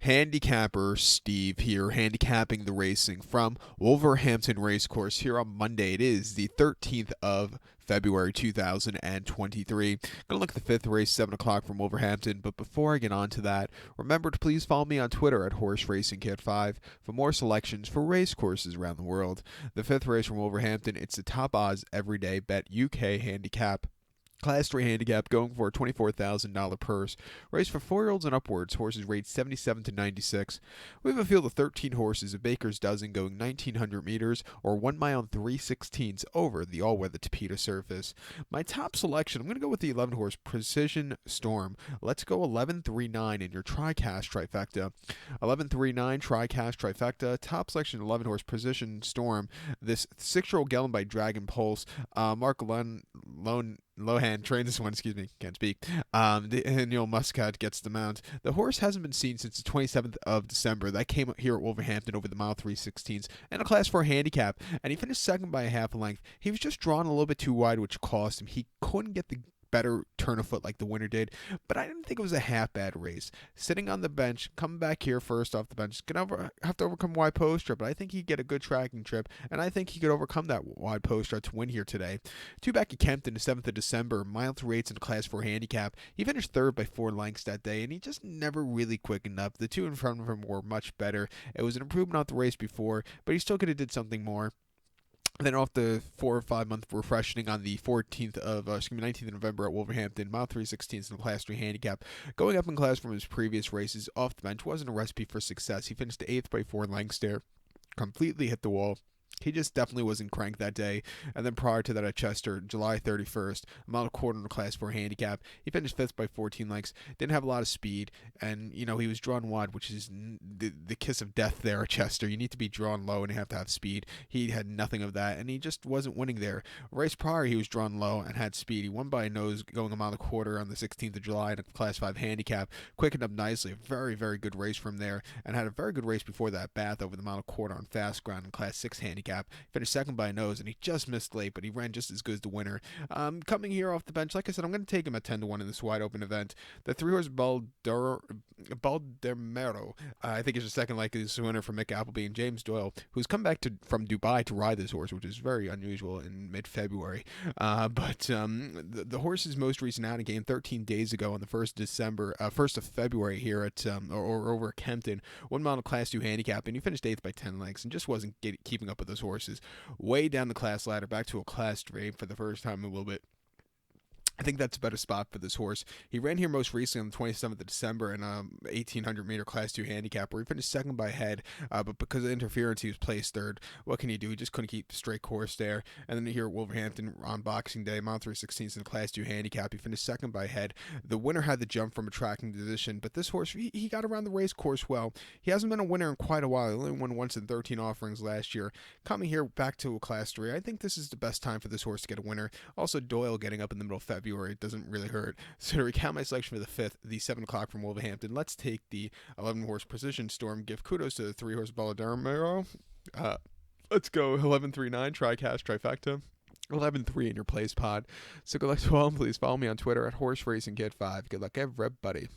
Handicapper Steve here, handicapping the racing from Wolverhampton Racecourse here on Monday. It is the 13th of February 2023. Gonna look at the fifth race, 7 o'clock from Wolverhampton. But before I get on to that, remember to please follow me on Twitter at HorseRacingKit5 for more selections for race courses around the world. The fifth race from Wolverhampton, it's the top odds everyday bet UK handicap. Class 3 handicap going for a $24,000 purse. Race for 4-year-olds and upwards. Horses rated 77 to 96. We have a field of 13 horses, a baker's dozen going 1,900 meters or 1 mile and 3/16 over the all-weather Tapeta surface. My top selection, I'm going to go with the 11-horse Precision Storm. Let's go 11-3-9 in your TriCast trifecta. 11-3-9 TriCast trifecta. Top selection, 11-horse Precision Storm. This 6-year-old gelding by Dragon Pulse. Mark Lohan trains this one, can't speak. Daniel Muscat gets the mount. The horse hasn't been seen since the 27th of December. That came here at Wolverhampton over the mile 3/16 and a class 4 handicap, and he finished second by a half a length. He was just drawn a little bit too wide, which cost him. He couldn't get the better turn of foot like the winner did, but I didn't think it was a half bad race. Sitting on the bench, coming back here first off the bench, gonna have to overcome wide post trip, but I think he'd get a good tracking trip, and I think he could overcome that wide post trip to win here today. Two back at Kempton, the 7th of December, mile 3/8 in the class 4 handicap. He finished third by 4 lengths that day, and he just never really quickened up. The two in front of him were much better. It was an improvement off the race before, but he still could have did something more. Then off the 4 or 5 month refreshing on the 19th of November at Wolverhampton, mile 3/16 in the class 3 handicap. Going up in class from his previous races off the bench wasn't a recipe for success. He finished 8th by 4 lengths there, completely hit the wall. He just definitely wasn't cranked that day. And then prior to that at Chester, July 31st, a mile and a quarter in the class 4 handicap. He finished 5th by 14 lengths. Didn't have a lot of speed. And, he was drawn wide, which is the kiss of death there at Chester. You need to be drawn low and you have to have speed. He had nothing of that, and he just wasn't winning there. Race prior, he was drawn low and had speed. He won by a nose going a mile and a quarter on the 16th of July in a class 5 handicap. Quickened up nicely. A very, very good race from there. And had a very good race before that, Bath over the mile and a quarter on fast ground in class 6 handicap. Finished second by a nose, and he just missed late, but he ran just as good as the winner. Coming here off the bench, like I said, I'm going to take him at 10-1 in this wide open event. The 3-horse Baldermero, I think is the second likeliest winner for Mick Appleby, and James Doyle, who's come back from Dubai to ride this horse, which is very unusual in mid-February. But the horse's most recent outing came 13 days ago on the 1st of February here at over at Kempton. 1 mile in class 2 handicap, and he finished 8th by 10 lengths and just wasn't keeping up with those horses. Way down the class ladder, back to a class 3 for the first time in a little bit. I think that's a better spot for this horse. He ran here most recently on the 27th of December in a 1,800-meter Class 2 handicap where he finished second by a head, but because of interference, he was placed third. What can you do? He just couldn't keep the straight course there. And then here at Wolverhampton on Boxing Day, mile 3/16 in the Class 2 handicap, he finished second by a head. The winner had the jump from a tracking position, but this horse, he got around the race course well. He hasn't been a winner in quite a while. He only won once in 13 offerings last year. Coming here back to a Class 3, I think this is the best time for this horse to get a winner. Also, Doyle getting up in the middle of February, it doesn't really hurt. So to recount my selection for the 5th, the 7 o'clock from Wolverhampton, let's take the 11-horse Precision Storm. Give kudos to the 3-horse Baldermero. Let's go 11-3-9 TriCast trifecta. 11-3 in your place pod. So good luck to all. Please follow me on Twitter at HorseRacingKit5. Good luck, everybody.